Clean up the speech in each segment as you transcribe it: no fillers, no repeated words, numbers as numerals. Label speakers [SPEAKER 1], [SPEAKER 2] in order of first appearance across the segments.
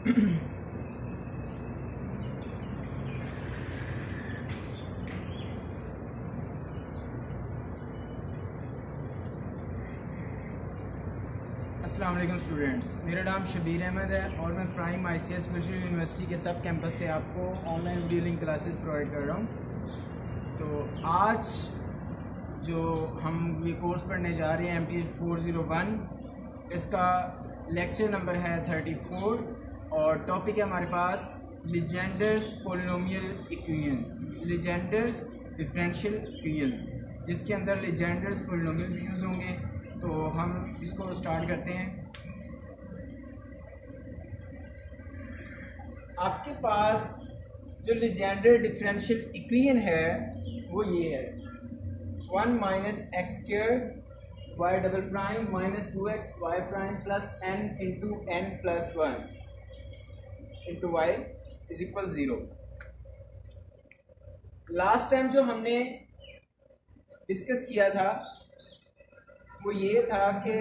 [SPEAKER 1] अस्सलाम वालेकुम स्टूडेंट्स, मेरा नाम शबीर अहमद है और मैं प्राइम ICS वर्चुअल यूनिवर्सिटी के सब कैंपस से आपको online video link classes provide कर रहा हूँ। तो आज जो हम ये कोर्स पढ़ने जा रहे हैं MTH 401, इसका लेक्चर नंबर है 34 और टॉपिक है हमारे पास Legendre's polynomial equations, Legendre's differential equations, जिसके अंदर लीजेंडर्स पोलिनोमियल भी यूज़ होंगे। तो हम इसको स्टार्ट करते हैं। आपके पास जो लीजेंडर डिफरेंशियल इक्वेशन है वो ये है 1 minus x square y double prime minus 2x y prime plus n into n plus 1 into y is equal 0। Last time जो हमने डिस्कस किया था वो ये था कि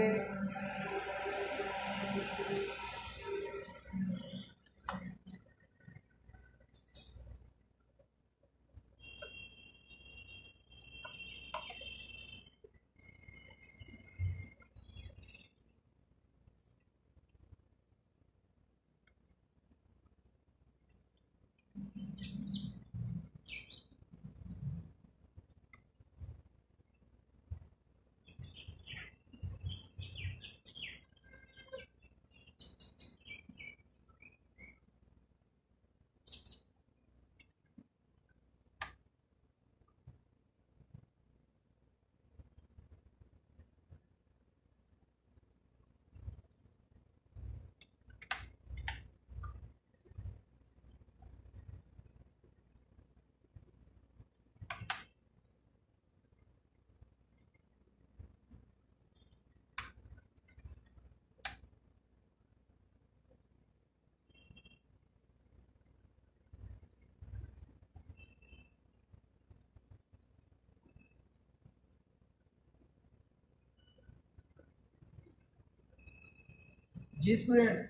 [SPEAKER 1] जी स्टूडेंट्स,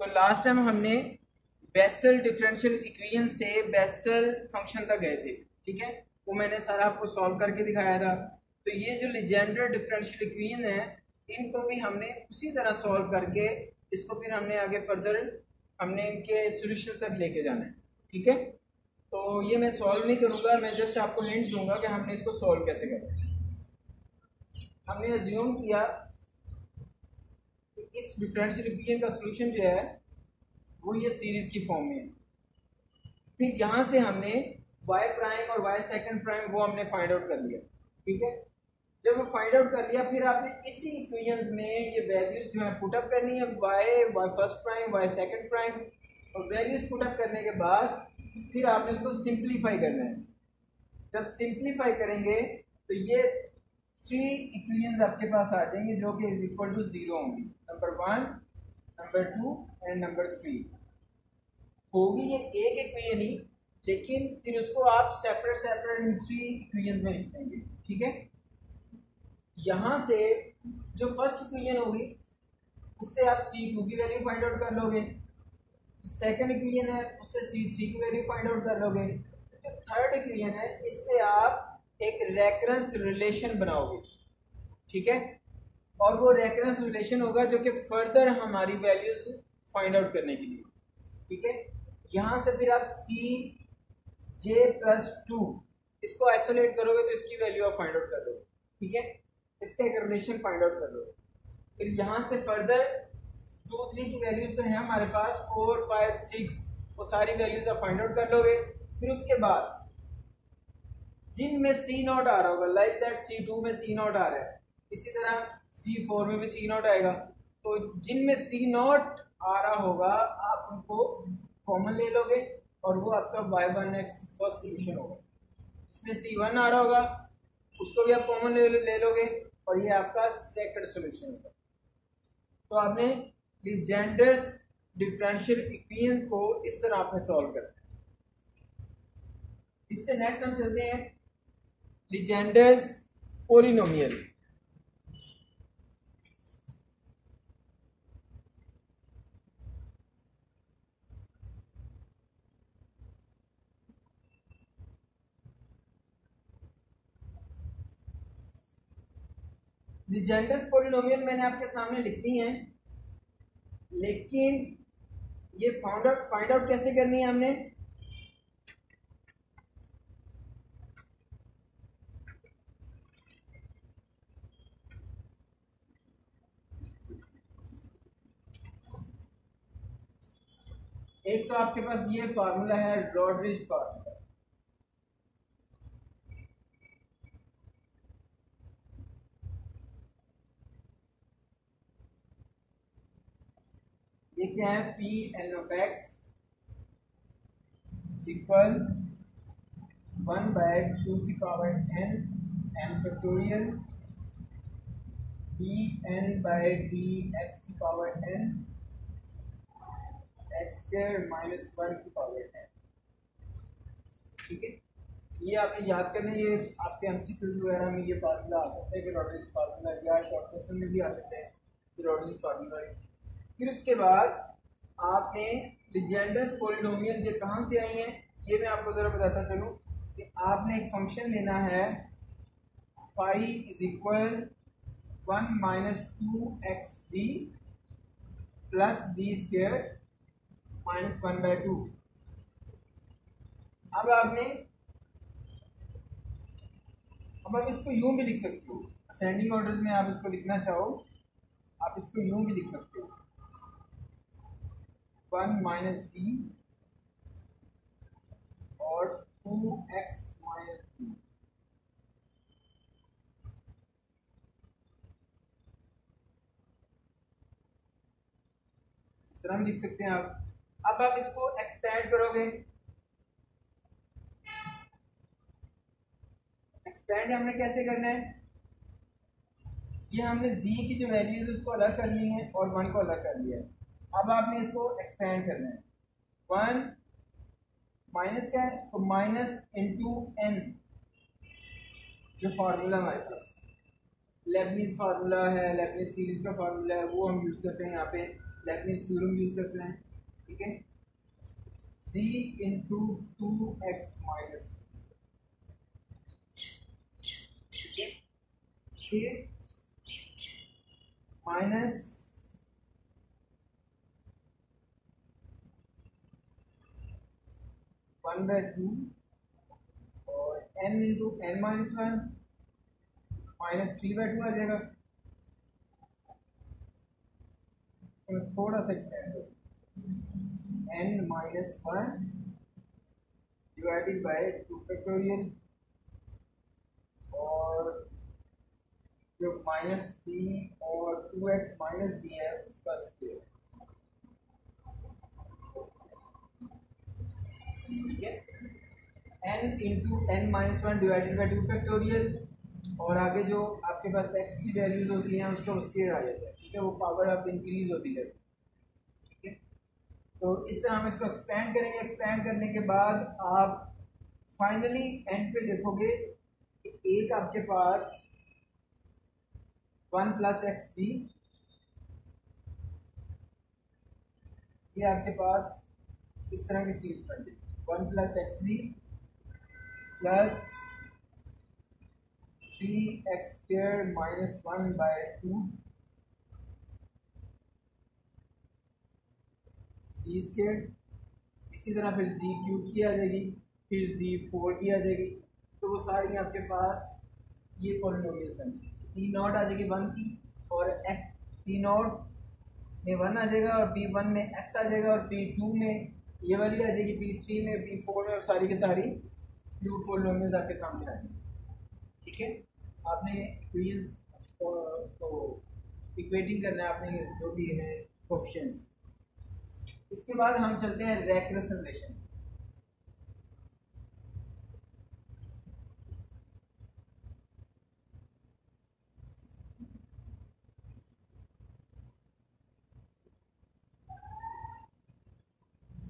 [SPEAKER 1] तो लास्ट टाइम हमने बेसल डिफरेंशियल इक्वेशन से बेसल फंक्शन तक गए थे, ठीक है। वो मैंने सारा आपको सॉल्व करके दिखाया था। तो ये जो लीजेंडर डिफरेंशियल इक्वेशन है इनको भी हमने उसी तरह सॉल्व करके इसको फिर हमने आगे फर्दर हमने इनके सॉल्यूशन तक लेके जाना है, ठीक है। तो ये मैं सॉल्व नहीं करूँगा, मैं जस्ट आपको हिंट दूंगा कि हमने इसको सॉल्व कैसे करना है। हमने अज्यूम किया इस डिफरेंशियल इक्वेशन का सॉल्यूशन जो है वो ये सीरीज की फॉर्म में है। फिर यहाँ से हमने y प्राइम और y सेकंड प्राइम वो हमने फाइंड आउट कर लिया, ठीक है। जब वो फाइंड आउट कर लिया फिर आपने इसी इक्वेशंस में ये वैल्यूज जो है पुट अप करनी है, y first prime y second prime, और वैल्यूज पुट अप करने के बाद फिर आपने इसको सिंप्लीफाई करना है। जब सिंप्लीफाई करेंगे तो ये 3 इक्वेशंस आपके पास आ जाएंगे जो कि इज इक्वल टू 0 होंगी। नंबर 1, नंबर 2 एंड नंबर 3 होगी ये एक इक्वेशन ही, लेकिन फिर उसको आप सेपरेट इन 3 इक्वेशंस में लिख देंगे, ठीक है। यहाँ से जो फर्स्ट इक्वेशन होगी उससे आप C2 की वैल्यू फाइंड आउट कर लोगे, सेकंड इक्वेशन है उससे C3 की वैल्यू फाइंड आउट कर लोगे, जो थर्ड इक्वेशन है इससे आप एक रेफरेंस रिलेशन बनाओगे, ठीक है। और वो रेफरेंस रिलेशन होगा जो कि फर्दर हमारी वैल्यूज फाइंड आउट करने के लिए, ठीक है। यहाँ से फिर आप CJ+2 इसको आइसोलेट करोगे तो इसकी वैल्यू आप फाइंड आउट कर लोगे, ठीक है। इसका एक रिलेशन फाइंड आउट कर लोगे। फिर यहाँ से फर्दर 2, 3 की वैल्यूज तो है हमारे पास, 4, 5, 6 वो सारी वैल्यूज आप फाइंड आउट कर लोगे। फिर उसके बाद जिनमें C0 आ रहा होगा, लाइक दैट C2 में C0 आ रहा है, इसी तरह C4 में भी C0 आएगा। तो जिनमें C0 आ रहा होगा आप उनको कॉमन ले लोगे और वो आपका y1x फर्स्ट सॉल्यूशन होगा। इसमें C1 आ रहा होगा उसको भी आप कॉमन ले लोगे और ये आपका सेकंड सॉल्यूशन होगा। तो आपने लीजेंडर्स डिफरेंशियल इक्वेशन को इस तरह आपने सॉल्व करना है। इससे नेक्स्ट हम चलते हैं लीजेंडर्स पोलिनोमियल। लीजेंड्रेस पॉलिनोमियल मैंने आपके सामने लिख दी है, लेकिन ये फाइंड आउट कैसे करनी है हमने? एक तो आपके पास ये फार्मूला है रॉड्रिज फार्मूला, ये क्या है? P n of x equal 1/2 n factorial d n by d x की power n x square minus 1 की पावर एन। ठीक है, ये आपने याद करना है। ये आपके एमसीक्यूज वगैरह में ये फार्मूला आ सकता है कि रॉड्रिज फार्मूला, या शॉर्ट क्वेश्चन में भी आ सकता है कि रॉड्रिज फार्मूला। फिर उसके बाद आपने लीजेंड्रेस पॉलिनोमियल ये कहाँ से आई हैं, ये मैं आपको ज़रा बताता चलूँ कि आपने एक फंक्शन लेना है phi is equal 1 minus 2xz plus z square minus 1/2। अब आप इसको यूं भी लिख सकते हो, असेंडिंग ऑर्डर में आप इसको लिखना चाहो, आप इसको यूं भी लिख सकते हो 1 माइनस जी और 2x माइनस जी। इस तरह हम लिख सकते हैं आप। अब आप इसको एक्सपेंड करोगे, एक्सपेंड हमने कैसे करना है? ये हमने z की जो वैल्यूज उसको अलग करनी है और 1 को अलग कर लिया है। अब आपने इसको एक्सपेंड करना है, 1 माइनस क्या है तो माइनस इंटू एन, जो फार्मूला हमारे पास लेबनीज फार्मूला है, लेबनीज सीरीज का फार्मूला है, वो हम यूज करते हैं यहाँ पे, लेबनीज थ्योरम यूज करते हैं। ठीक है, z इंटू 2x माइनस, ठीक है, माइनस 1/2 और n into n minus 1 minus 3/2 आ जाएगा। थोड़ा सा एक्सपेंड हो, n minus 1 divided by 2 factorial और जो माइनस c और 2x माइनस d है उसका स्क्वायर। ठीक है, n into n minus 1 divided by 2 factorial और आगे जो आपके पास x की वैल्यूज होती हैं उसका स्क्वायर आ जाता है। ठीक है, वो पावर अब इंक्रीज होती है। ठीक है, तो इस तरह हम इसको एक्सपेंड करेंगे। एक्सपेंड करने के बाद आप फाइनली एंड पे देखोगे कि एक आपके पास 1 प्लस एक्स डी, ये आपके पास इस तरह की सीरीज बन जाएगी, 1 plus x D plus 3x square minus 1/2 जी स्क्वायर। इसी तरह फिर जी क्यूब की आ जाएगी, फिर जी 4 की आ जाएगी। तो वो सारी आपके पास ये पॉलिनोमियल्स बन जाएगी। पी नॉट आ जाएगी 1 की, और एक्स पी नॉट में 1 आ जाएगा, और पी 1 में x आ जाएगा, और पी 2 में ये वाली आ जाएगी, पी 3 में, पी 4 में, और सारी की सारी क्यूब पॉलिनोमियल्स आपके सामने आ जाएंगी। ठीक है, आपने इक्वेशंस को इक्वेटिंग करना है, आपने जो भी है कोएफिशिएंट्स। इसके बाद हम चलते हैं रेकरेंस रिलेशन।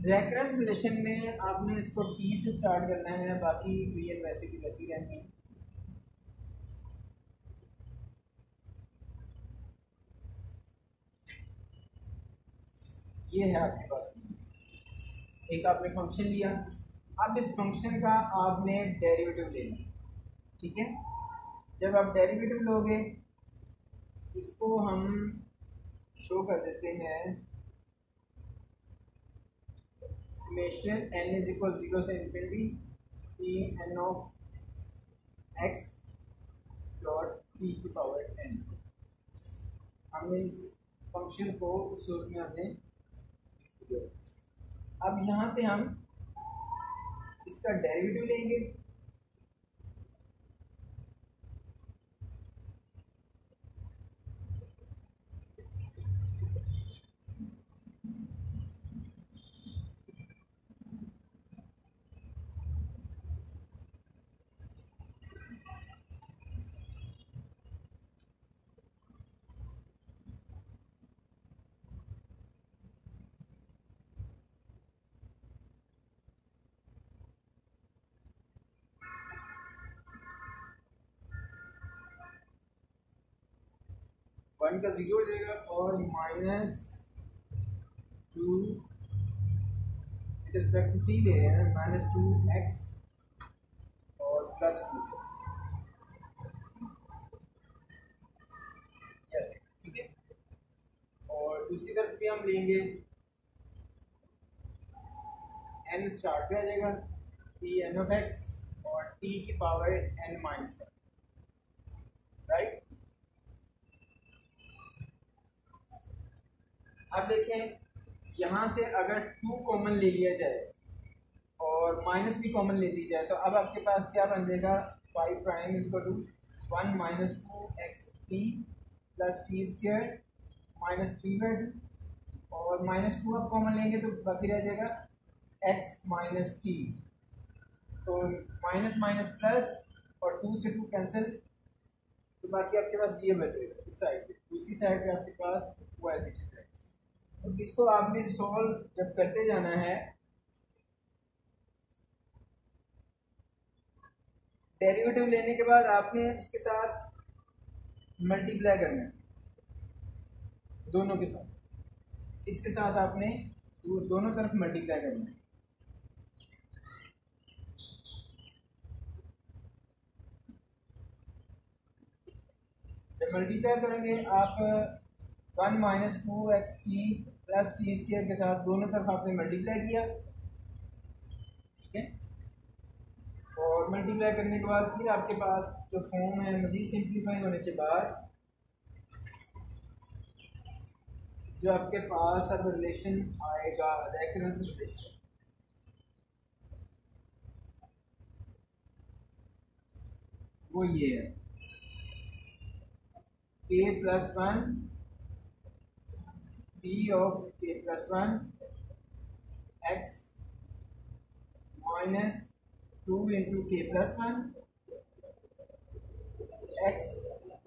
[SPEAKER 1] रेकरेंस रिलेशन में आपने इसको p से स्टार्ट करना है, बाकी इक्वेशन वैसे की वैसी रहनी है। ये है आपके पास एक आपने फंक्शन लिया, अब इस फंक्शन का आपने डेरिवेटिव लेना। ठीक है, जब आप डेरिवेटिव लोगे इसको हम शो कर देते हैं समेशन n इज इक्वल 0 से infinity P n of x dot t की पावर n। हमने इस फंक्शन को उस सूरत में हमने अब यहाँ से हम इसका डेरिवेटिव लेंगे। वन का 0 हो जाएगा और माइनस 2 रिस्पेक्ट टू टी ले रहे हैं, -2x और +2, ठीक है। और दूसरी तरफ भी हम लेंगे n स्टार्ट पे आ जाएगा पी एन ऑफ एक्स और टी की पावर n माइनस 1, राइट। अब देखें यहाँ से अगर 2 कॉमन ले लिया जाए और माइनस भी कॉमन ले ली जाए तो अब आपके पास क्या बन जाएगा 5 prime is equal to 1 minus 2x t plus t square -3/2 और -2 आप कॉमन लेंगे तो बाकी रह जाएगा x माइनस टी। तो माइनस माइनस प्लस और 2 से 2 कैंसिल, तो बाकी आपके पास ये बचेगा इस साइड पे। दूसरी साइड पे आपके पास वो ऐसे है। तो इसको आपने सॉल्व जब करते जाना है, डेरिवेटिव लेने के बाद आपने उसके साथ मल्टीप्लाई करना है दोनों के साथ, इसके साथ आपने दोनों तरफ मल्टीप्लाई करना है। जब मल्टीप्लाई करेंगे आप 1 minus 2x t plus t square के साथ दोनों तरफ आपने मल्टीप्लाई किया, ठीक है। और मल्टीप्लाई करने के बाद फिर आपके पास जो फॉर्म है मजीद सिंप्लीफाई होने के बाद जो आपके पास अब रिलेशन आएगा रेकरेंस रिलेशन, वो ये है k plus 1 p of k plus 1 x minus 2 into k plus 1 x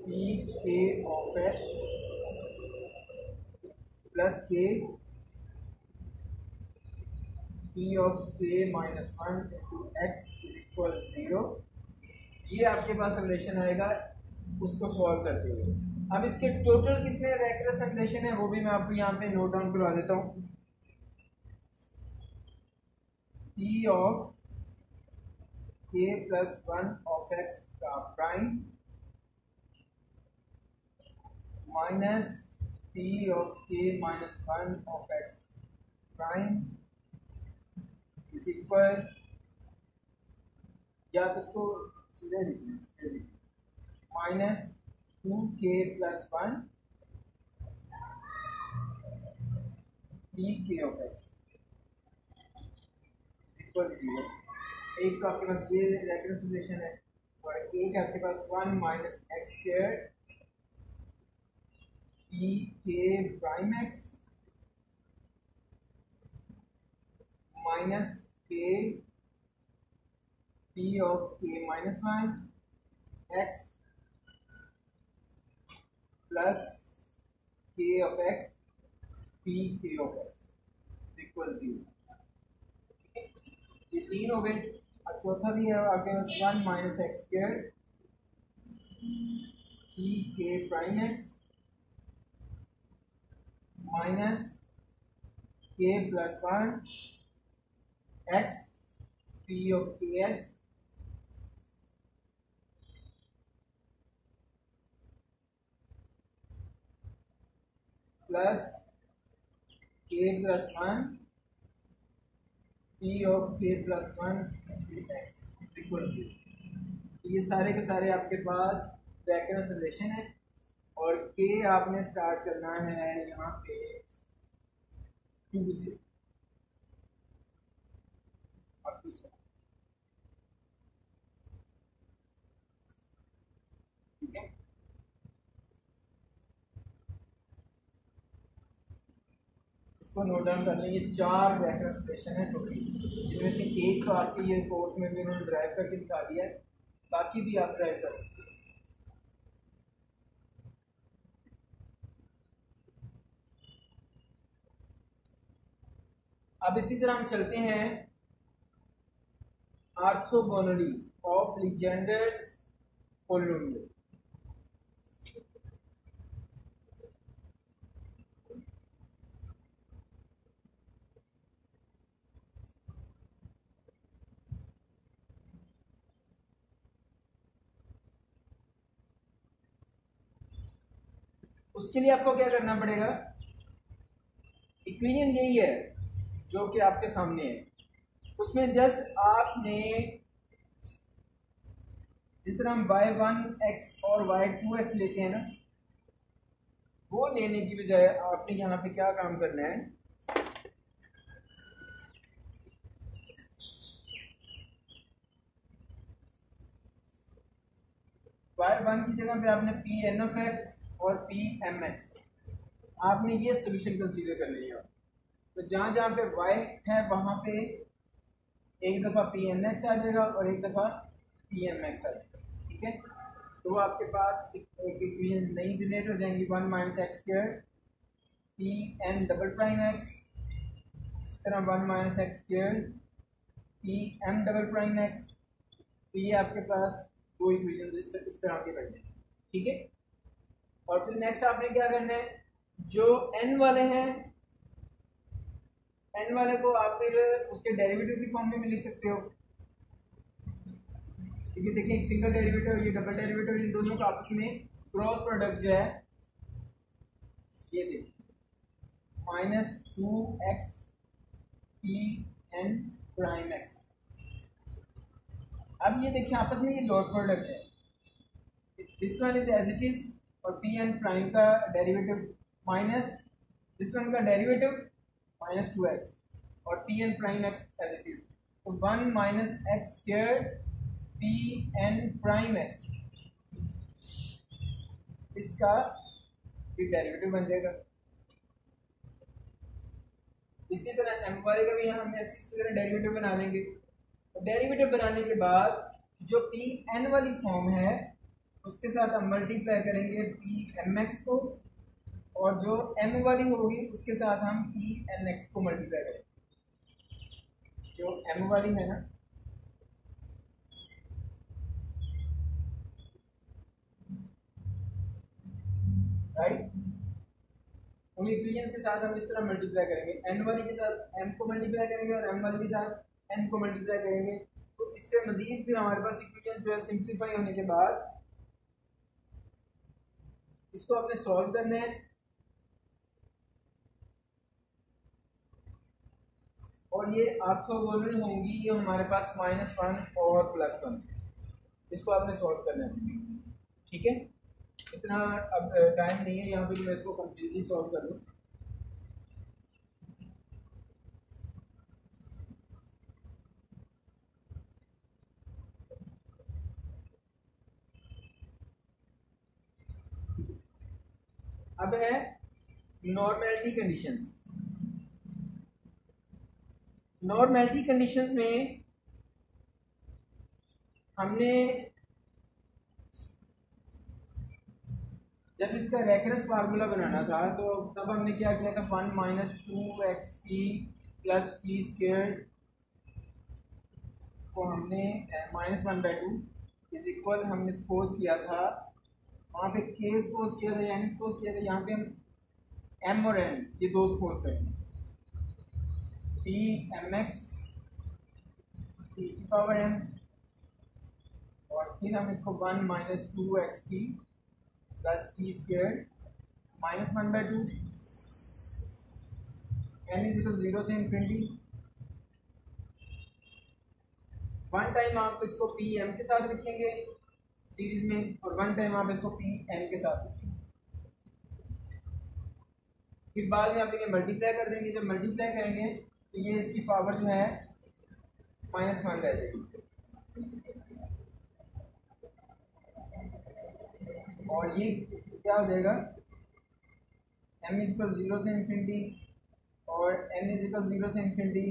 [SPEAKER 1] p k of x plus k p of k minus 1 into x is equal 0। ये आपके पास रिलेशन आएगा उसको सॉल्व करते हुए। अब इसके टोटल कितने रेकरेंस रिलेशन है वो भी मैं आपको यहाँ पे नोट डाउन करवा देता हूँ। p of k plus 1 of x का prime minus p of k minus 1 of x prime is equal, या आप इसको सीधे लिखिए -2k plus 1 pk of x equal 0। एक तो आपके पास ये रेकरेंस रिलेशन है और एक आपके पास 1 minus x square pk prime x minus k p of k minus 1 x plus k of x p k of x equal 0। ये 3 हो गए। अब चौथा भी है आपके पास 1 minus x square p k prime x minus k plus 1 x p of k x plus k plus one p of k plus one x equal to, ये सारे के सारे आपके पास रेकरेंस रिलेशन है। और k आपने स्टार्ट करना है यहाँ पे 2 से और 2 से, ठीक है। इसको नोट डाउन कर लेंगे, 4 रेकरेंस रिलेशन है टोटल, जिनमें से एक आपके ये कोर्स में भी उन्होंने ड्राइव करके दिखा दिया है, बाकी भी आप ड्राइव कर सकते हैं। अब इसी तरह हम चलते हैं ऑर्थोगोनली ऑफ लीजेंडर्स पोलिनोमियल। उसके लिए आपको क्या करना पड़ेगा, इक्वेशन यही है जो कि आपके सामने है, उसमें जस्ट आपने जिस तरह हम y1x और y2x लेते हैं ना, वो लेने की बजाय आपने यहाँ पे क्या काम करना है, y1 की जगह पे आपने Pn ऑफ x और Pmx आपने ये सोल्यूशन कंसीडर कर लिया। तो जहां जहां पे y है वहां पे एक दफा Pnx आ जाएगा और एक दफा Pmx आ जाएगा, ठीक है। तो वो आपके पास एक इक्वेशन नई जनरेट हो जाएंगी, 1 minus x square Pn double prime x, इस तरह 1 minus x square Pm double prime x। तो ये आपके पास दो इक्वेशन इस तरह के बन जाएंगे, ठीक है। और फिर नेक्स्ट आपने क्या करना है, जो n वाले हैं, n वाले को आप फिर उसके डेरिवेटिव की फॉर्म में भी लिख सकते हो, क्योंकि देखिए एक सिंगल डेरिवेटिव ये डबल डेरिवेटिव, इन दोनों का आपस में क्रॉस प्रोडक्ट जो है ये देखिए minus 2x Pn prime x। अब ये देखिए आपस में ये डॉट प्रोडक्ट है, this one is as it is और Pn प्राइम का डेरिवेटिव माइनस दिस वन का डेरिवेटिव माइनस 2x और Pn prime x as it is. तो 1 minus x square Pn prime x, इसका भी डेरिवेटिव बन जाएगा। इसी तरह m वाले का भी हम इसी तरह डेरिवेटिव बना लेंगे। तो डेरिवेटिव बनाने के बाद जो Pn वाली फॉर्म है उसके साथ हम मल्टीप्लाई करेंगे Pmx को, और जो m वाली होगी उसके साथ हम Pnx को मल्टीप्लाई करेंगे। जो m वाली है ना, राइट, उन इक्वेशंस के साथ हम इस तरह मल्टीप्लाई करेंगे, n वाली के साथ m को मल्टीप्लाई करेंगे और m वाली के साथ n को मल्टीप्लाई करेंगे। तो इससे मजीद फिर हमारे पास इक्वेशन जो है सिंप्लीफाई होने के बाद इसको आपने सॉल्व करना है, और ये ऑर्थोगोनल होंगी, ये हमारे पास -1 और +1, इसको आपने सॉल्व करना है, ठीक है। इतना अब टाइम नहीं है यहाँ पे मैं इसको कंप्लीटली सॉल्व कर लूँ। अब है नॉर्मेलिटी कंडीशंस। नॉर्मेलिटी कंडीशंस में हमने जब इसका रेकरेंस फार्मूला बनाना था तो तब हमने क्या किया था, 1 minus 2xp plus T square को हमने -1/2 इज इक्वल हमने सपोज किया था, वहाँ पे k सपोज किया था, n सपोज किया था, यहाँ पे हम m और n ये दो सपोज करेंगे, Pmx e की पावर m, और फिर हम इसको 1 minus 2xt plus T square -1/2 n is equal 0 से इन्फिनिटी। वन टाइम आप इसको पी एम के साथ लिखेंगे सीरीज में, और वन टाइम आप इसको पी एन के साथ लिखेंगे। फिर बाद में आप इन्हें मल्टीप्लाई कर देंगे। जब मल्टीप्लाई करेंगे तो ये इसकी पावर जो है -1 रह जाएगी, और ये क्या हो जाएगा, m इज इक्वल 0 से इन्फिनिटी और n इज इक्वल 0 से infinity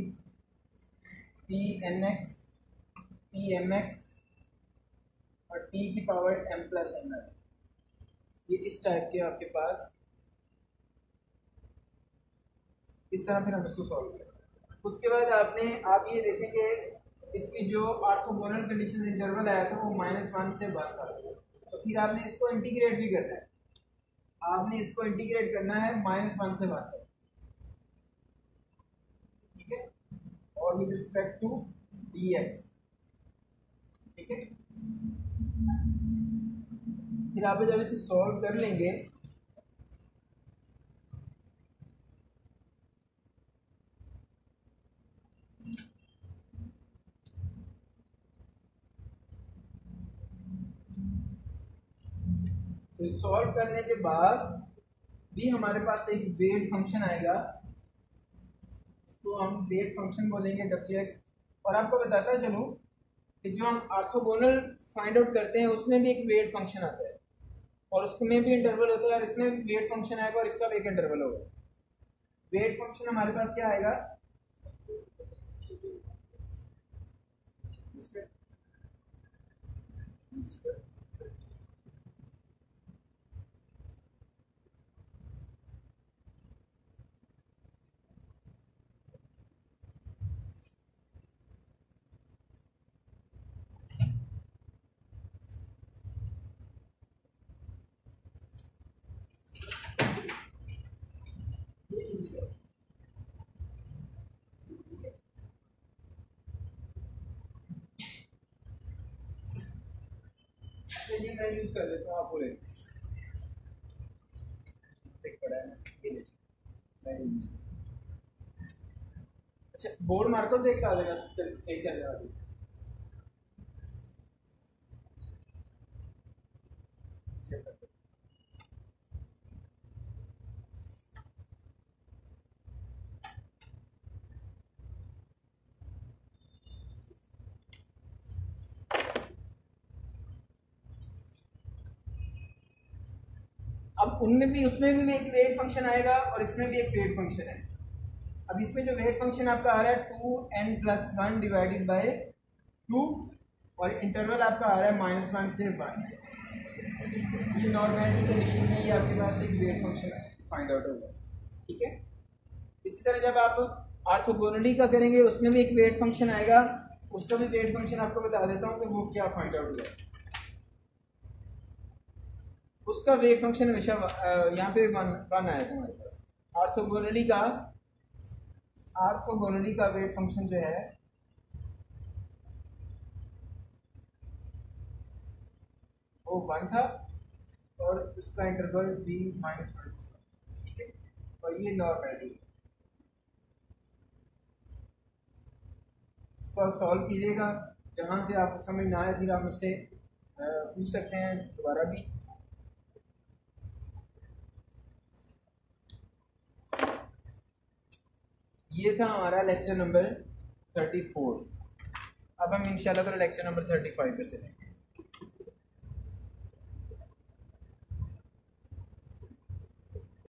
[SPEAKER 1] P n x P m x और t की पावर m प्लस एन है। ये इस टाइप के आपके पास, इस तरह फिर हम इसको सॉल्व करेंगे। उसके बाद आप ये देखेंगे इसकी जो ऑर्थोगोनल कंडीशन इंटरवल आया था वो -1 से 1 था, तो फिर आपने इसको इंटीग्रेट भी करना है। आपने इसको इंटीग्रेट करना है -1 से 1 तक, ठीक है, और विद रिस्पेक्ट टू dx, ठीक है। फिर आप जब इसे सॉल्व कर लेंगे तो सॉल्व करने के बाद भी हमारे पास एक वेट फंक्शन आएगा, उसको हम वेट फंक्शन बोलेंगे wx। और आपको बताता चलूं कि जो हम ऑर्थोगोनल फाइंड आउट करते हैं उसमें भी एक वेट फंक्शन आता है, और उसमें भी इंटरवल होता है, और इसमें भी वेट फंक्शन आएगा और इसका भी एक इंटरवल होगा। वेट फंक्शन हमारे पास क्या आएगा, ये मैं यूज कर लेता हूँ, आपको ले पड़ा है मैं यूज। अच्छा, बोर्ड मार्कर देख के आ जाएगा सही चलने वाली। अब उनमें भी, उसमें भी एक वेट फंक्शन आएगा और इसमें भी एक वेट फंक्शन है। अब इसमें जो वेट फंक्शन आपका आ रहा है 2n+1 डिवाइडेड बाय 2, और इंटरवल आपका आ रहा है -1 से 1। ये नॉर्मलिटी कंडीशन में ये आपके पास एक वेट फंक्शन फाइंड आउट होगा, ठीक है। इसी तरह जब आप ऑर्थोगोनली का करेंगे उसमें भी एक वेट फंक्शन आएगा, उसका भी वेट फंक्शन आपको बता देता हूँ कि वो क्या फाइंड आउट हुआ। उसका वेव फंक्शन हमेशा यहाँ पे 1 आया था हमारे पास। ऑर्थोगोनली का वेव फंक्शन जो है वो 1 था, और उसका इंटरवल भी -1 था, ठीक है। और ये नॉर्मलिटी, इसको आप सॉल्व कीजिएगा। जहाँ से आपको समझ ना आए फिर आप मुझसे पूछ सकते हैं दोबारा भी। ये था हमारा लेक्चर नंबर 34। अब हम इंशाल्लाह लेक्चर नंबर 35 पे चलेंगे।